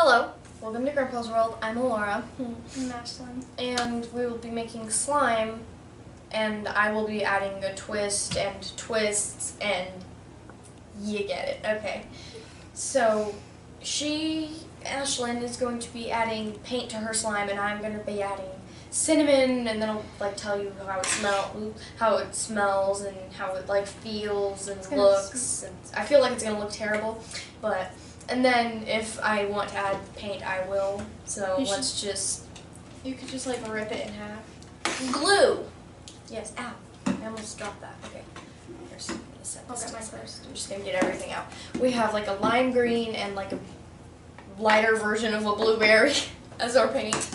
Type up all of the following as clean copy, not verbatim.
Hello, welcome to Grandpa's World. I'm Alora. I'm Ashlyn. And we will be making slime, and I will be adding a twist and twists, and you get it. Okay. So, Ashlyn, is going to be adding paint to her slime, and I'm going to be adding cinnamon, and then I'll tell you how it smells, and how it feels and looks. And I feel like it's going to look terrible, but. And then if I want to add paint, I will. So you could just rip it in half. Glue! Yes, ow. I almost dropped that. Okay. Here's, I'm gonna set I'll this get mine aside. first. I'm just going to get everything out. We have a lime green and a lighter version of a blueberry as our paint.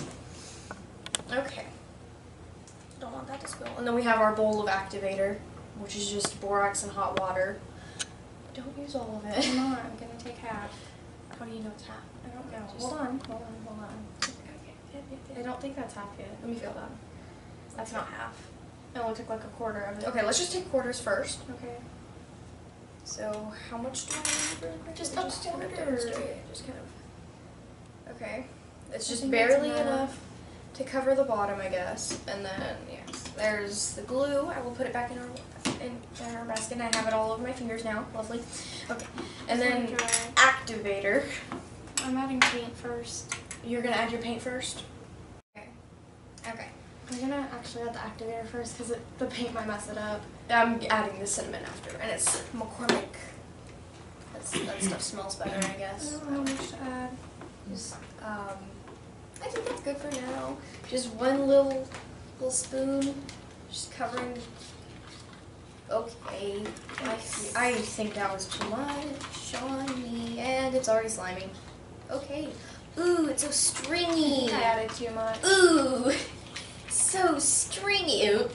Okay. Don't want that to spill. And then we have our bowl of activator, which is just borax and hot water. Don't use all of it. Come on, I'm going to take half. How do you know it's half? I don't know. Just Hold on. Okay. I don't think that's half yet. Let me feel that. That's not half. I only took a quarter of it. Okay, let's just take quarters first. Okay. So, how much do I need? Just a quarter. Just kind of. Okay. It's just barely enough to cover the bottom, I guess. And then, yes, there's the glue. I will put it back in our basket, and I have it all over my fingers now. Lovely. Okay. And then activator. I'm adding paint first. You're gonna add your paint first? Okay. Okay. I'm gonna actually add the activator first because the paint might mess it up. I'm adding the cinnamon after, and it's McCormick. That stuff smells better, I guess. I don't know how much to add. Just, I think that's good for now. Just one little spoon, just covering. Okay, I think that was too much on me, and it's already slimy. Okay. Ooh, it's so stringy. I added too much. Ooh, so stringy. Ew.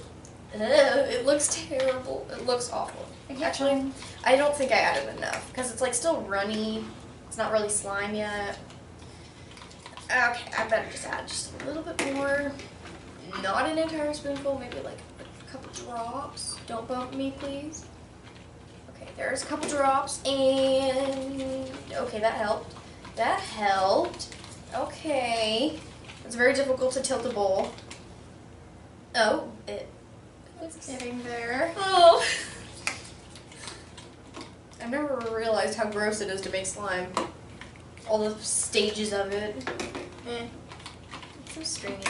It looks terrible. It looks awful. Actually, I don't think I added enough because it's still runny. It's not really slime yet. Okay, I better just add just a little bit more. Not an entire spoonful, maybe a couple drops. Don't bump me, please. Okay, there's a couple drops, and okay, that helped. That helped. Okay. It's very difficult to tilt a bowl. Oh, It's getting there. Oh. I've never realized how gross it is to make slime. All the stages of it. It's so stringy.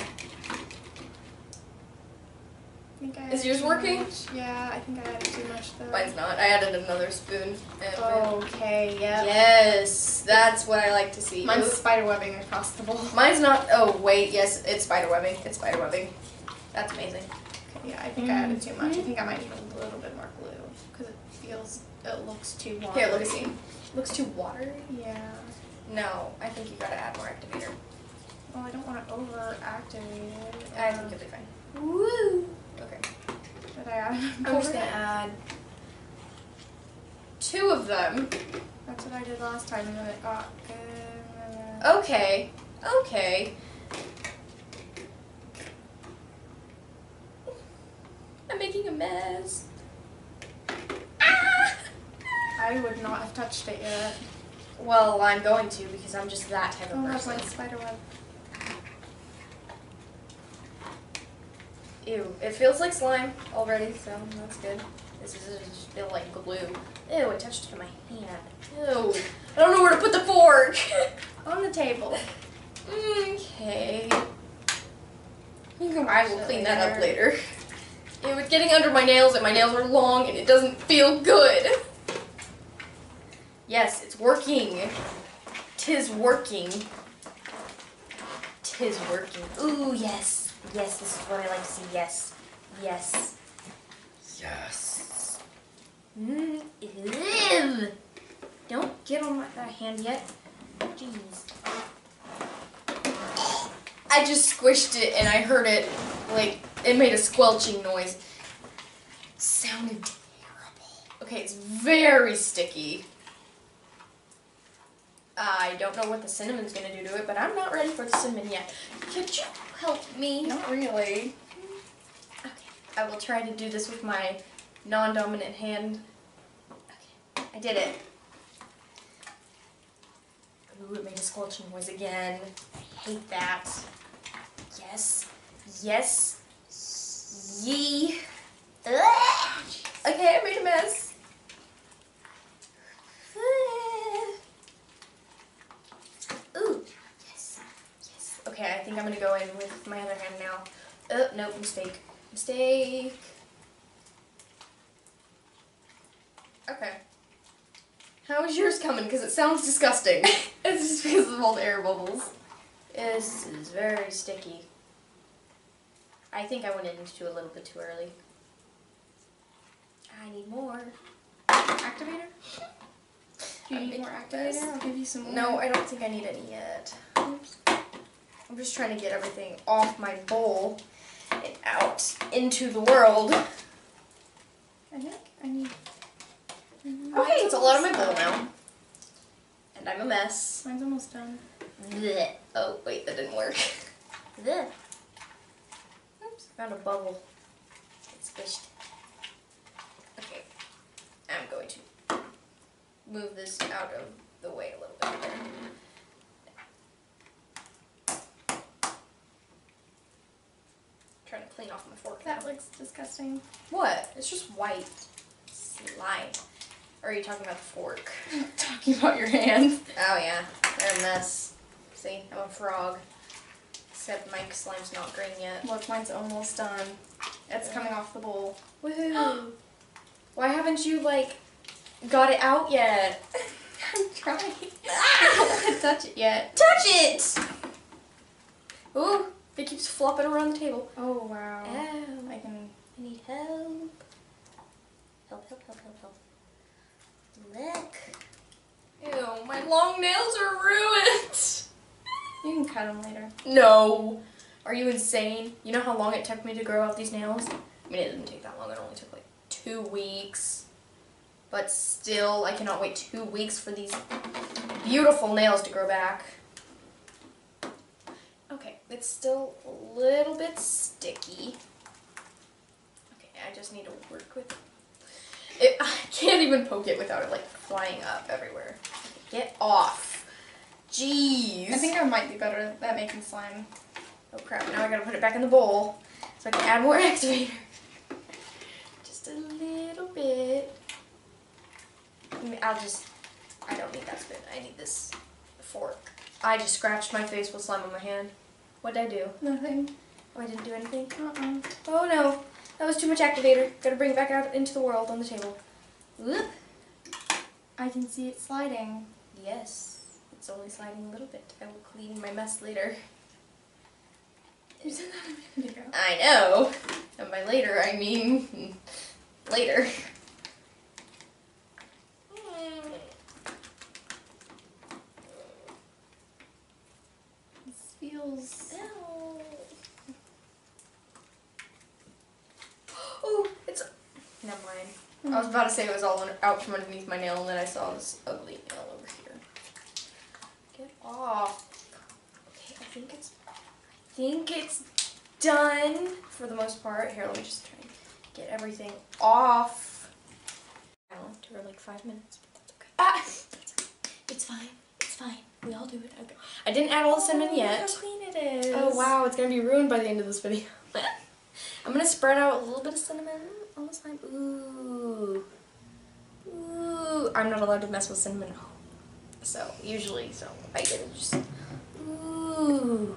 Is yours working? Yeah, I think I added too much though. Mine's not. I added another spoon. Okay, yeah. Yes, that's what I like to see. Mine's spider webbing across the bowl. Mine's not. Oh, wait, yes, it's spider webbing. It's spider webbing. That's amazing. Okay, yeah, I think I added too much. I think I might need a little bit more glue because it looks too watery. Here, look at me. Looks too watery? Yeah. No, I think you gotta add more activator. Well, I don't want to over-activate it. I think you'll be fine. Woo! Okay. Should I add? I'm just gonna add 2 of them. That's what I did last time, and then it got good. Okay. Okay. I'm making a mess. Ah! I would not have touched it yet. Well, I'm going to because I'm just that type of Oh, that's person. my spider web. Ew, it feels like slime already, so that's good. This is just feel like glue. Ew, it touched to my hand. Ew, I don't know where to put the fork. On the table. Okay. I will clean that up later. Ew, it's getting under my nails, and my nails are long, and it doesn't feel good. Yes, it's working. 'Tis working. 'Tis working. Ooh, yes. Yes, this is what I like to see. Yes. Yes. Yes. Ew. Don't get on that hand yet. Jeez. I just squished it and I heard it, it made a squelching noise. Sounded terrible. Okay, it's very sticky. I don't know what the cinnamon's going to do to it, but I'm not ready for the cinnamon yet. Could you help me? Not really. Okay, I will try to do this with my non-dominant hand. Okay, I did it. Ooh, it made a squelching noise again. I hate that. Yes. Yes. Yee. Ugh. Okay, I made a mess. Ooh. Yes. Yes. Okay, I think I'm gonna go in with my other hand now. Oh, nope, mistake. Mistake. Okay. How is yours coming? Because it sounds disgusting. It's just because of all the air bubbles. This is very sticky. I think I went into a little bit too early. I need more. Activator? Do you need more activator? I'll give you some more. No, I don't think I need any yet. Oops. I'm just trying to get everything off my bowl and out into the world. I think I need... Okay, it's all out of my bowl now. And I'm a mess. Mine's almost done. Blech. Oh, wait, that didn't work. Blech. Oops, found a bubble. It's squished. Okay, I'm going to move this out of the way a little bit. Trying to clean off my fork. That looks disgusting. What? It's just white slime. Or are you talking about the fork? I'm talking about your hands. Oh yeah, they're a mess. See, I'm a frog. Except my slime's not green yet. Look, mine's almost done. It's coming off the bowl. Woohoo! Why haven't you, like, got it out yet? I'm trying. I don't want to touch it yet. Touch it! Ooh, it keeps flopping around the table. Oh, wow. Ow. I need help. Help, help, help, help, help. Look. Ew, my long nails are ruined. You can cut them later. No. Are you insane? You know how long it took me to grow out these nails? I mean, it didn't take that long. It only took like 2 weeks. But still, I cannot wait 2 weeks for these beautiful nails to grow back. Okay, it's still a little bit sticky. Okay, I just need to work with it. I can't even poke it without it like flying up everywhere. Get off. Jeez. I think I might be better at making slime. Oh crap, now I gotta put it back in the bowl so I can add more activator. Just a little bit. I don't need that spoon. I need this fork. I just scratched my face with slime on my hand. What'd I do? Nothing. Oh, I didn't do anything? Uh-uh. Oh no, that was too much activator. Gotta bring it back out into the world on the table. Whoop. I can see it sliding. Yes, it's only sliding a little bit. I will clean my mess later. You said that a minute ago. I know. And by later, I mean later. This feels... Ow. Oh, it's... Never mind. I was about to say it was all out from underneath my nail, and then I saw this ugly nail over here. Get off. Okay, I think it's done for the most part. Here, let me just try and get everything off. I don't do it like 5 minutes, but that's okay. Ah! It's fine. It's fine. We all do it. Okay. I didn't add all the cinnamon yet. Look how clean it is. Oh wow, it's gonna be ruined by the end of this video. I'm gonna spread out a little bit of cinnamon on the slime. Ooh. Ooh. I'm not allowed to mess with cinnamon. So, usually, I get it just... Ooh.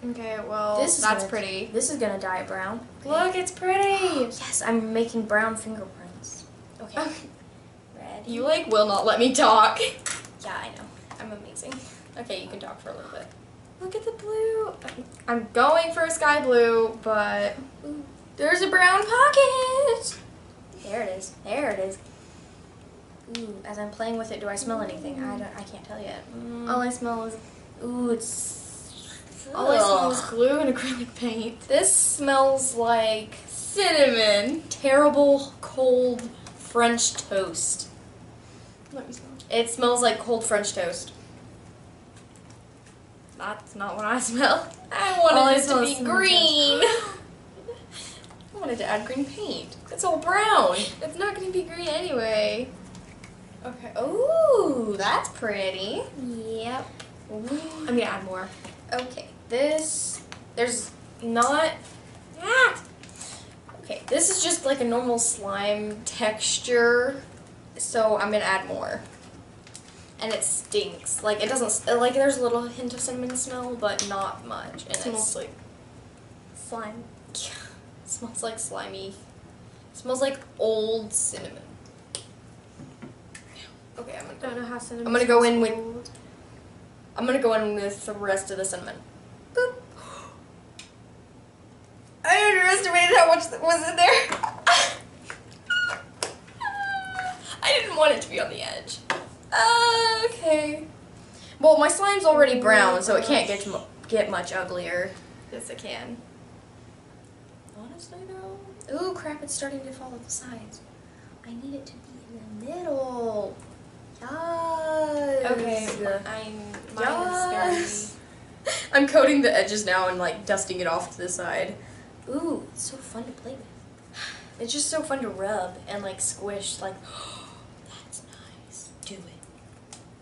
Okay, well, that's pretty. This is gonna dye brown. Okay. Look, it's pretty. Yes, I'm making brown fingerprints. Okay. Ready? You, like, will not let me talk. Yeah, I know. I'm amazing. Okay, you can talk for a little bit. Look at the blue. I'm going for a sky blue, but there's a brown pocket. There it is. There it is. Ooh, as I'm playing with it, do I smell anything? I can't tell yet. All I smell is... Ooh, it's... All I smell is glue and acrylic paint. This smells like Cinnamon. terrible cold French toast. Let me smell. It smells like cold French toast. That's not what I smell. I All I wanted it smell to is be cinnamon green. I wanted to add green paint. It's all brown. It's not going to be green anyway. Okay. Ooh, that's pretty. Yep. Ooh. I'm gonna add more. Okay, there's not. Okay, this is just like a normal slime texture, so I'm gonna add more. And it stinks. Like it doesn't. Like there's a little hint of cinnamon smell, but not much. And It smells like slime. Yeah, it smells like slimy. It smells like old cinnamon. Okay, I don't know how cinnamon. I'm gonna go in smells with. old. I'm gonna go in with the rest of the cinnamon. Boop. I underestimated how much was in there. I didn't want it to be on the edge. Okay. Well, my slime's already brown, so it can't get much uglier. Yes, I can. Honestly, though. Ooh, crap! It's starting to fall off the sides. I need it to be in the middle. Yes. Okay. Mine is very. I'm coating the edges now and like dusting it off to the side. Ooh, it's so fun to play with. It's just so fun to rub and like squish. Like, that's nice. Do it.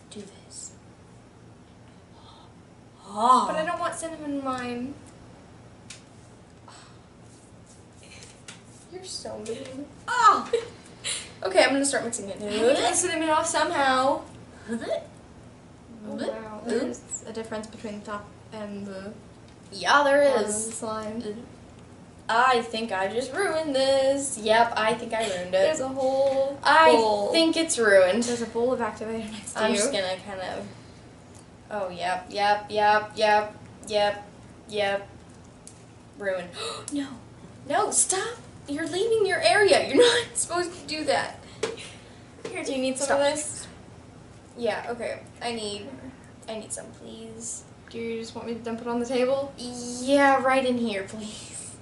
Do this. Oh. But I don't want cinnamon in mine. You're so mean. Oh. Okay, I'm gonna start mixing it. Get the cinnamon off somehow. Oh, Wow. There's a difference between the top and the yeah, there bottom of is. the slime. I think I just ruined this. Yep, I think I ruined it. There's a whole I bowl. think it's ruined. There's a bowl of activator next to I'm you. just gonna kind of. Oh, yep. Ruined. No. No, stop. You're leaving your area. You're not supposed to do that. Here, do you need some Stop. of this? Yeah, okay. I need some, please. Do you just want me to dump it on the table? Yeah, right in here, please.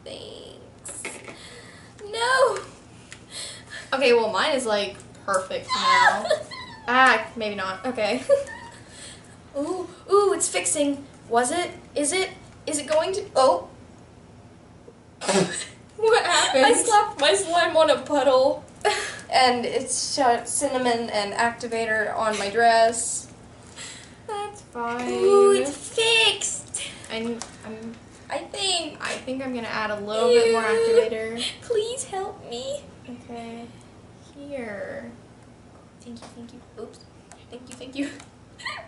Thanks. No. Okay, well mine is like perfect now. Maybe not. Okay. Ooh, it's fixing. Was it? Is it? Is it going to? Oh. What happened? I slapped my slime on a puddle, and it's shot cinnamon and activator on my dress. That's fine. Ooh, it's fixed. I think think I'm gonna add a little bit more activator. Please help me. Okay. Here. Thank you. Oops. Thank you.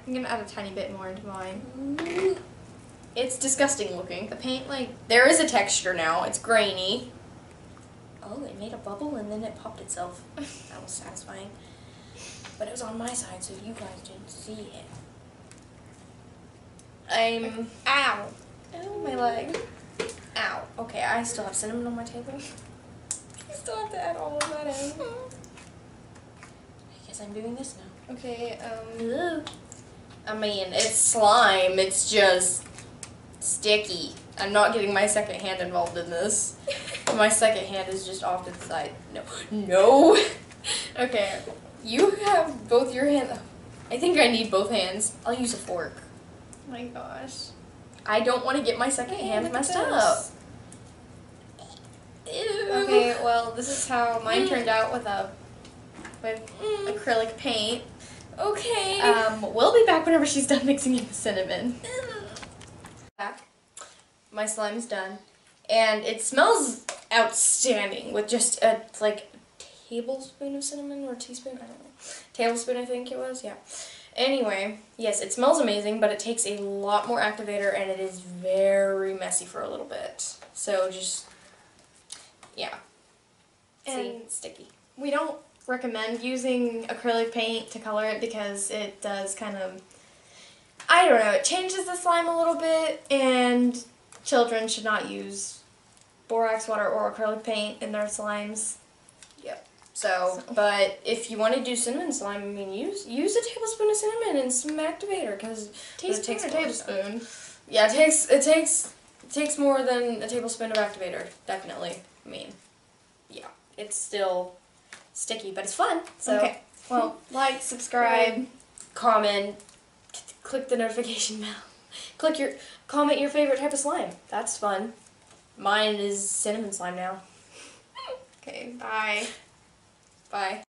I'm gonna add a tiny bit more into mine. Ooh. It's disgusting looking. The paint, like, There is a texture now. It's grainy. Oh, it made a bubble and then it popped itself. That was satisfying. But it was on my side, so you guys didn't see it. ow. Oh, my leg. Ow. Okay, I still have cinnamon on my table. I still have to add all of that in. I guess I'm doing this now. Okay, I mean, it's slime. It's just sticky. I'm not getting my second hand involved in this. My second hand is just off to the side. No. Okay, you have both your hands. I think I need both hands. I'll use a fork. oh my gosh. I don't want to get my second hand messed up. Ew. Okay, well, this is how mine turned out with acrylic paint. Okay. We'll be back whenever she's done mixing in the cinnamon. Back. My slime's done. And it smells outstanding with just a, tablespoon of cinnamon or teaspoon, I don't know. Tablespoon, I think it was, yeah. Anyway, yes, it smells amazing, but it takes a lot more activator and it is very messy for a little bit. So just, yeah. See, And it's sticky. we don't recommend using acrylic paint to color it because it does kind of, I don't know, it changes the slime a little bit, and children should not use borax water or acrylic paint in their slimes. Yep. So, but if you want to do cinnamon slime, I mean, use a tablespoon of cinnamon and some activator, because it takes a more. tablespoon. Yeah, it takes more than a tablespoon of activator, definitely. I mean, yeah, it's still sticky, but it's fun. So, Okay. Well, like, subscribe. comment, click the notification bell. Comment your favorite type of slime. That's fun. Mine is cinnamon slime now. Okay, bye. Bye.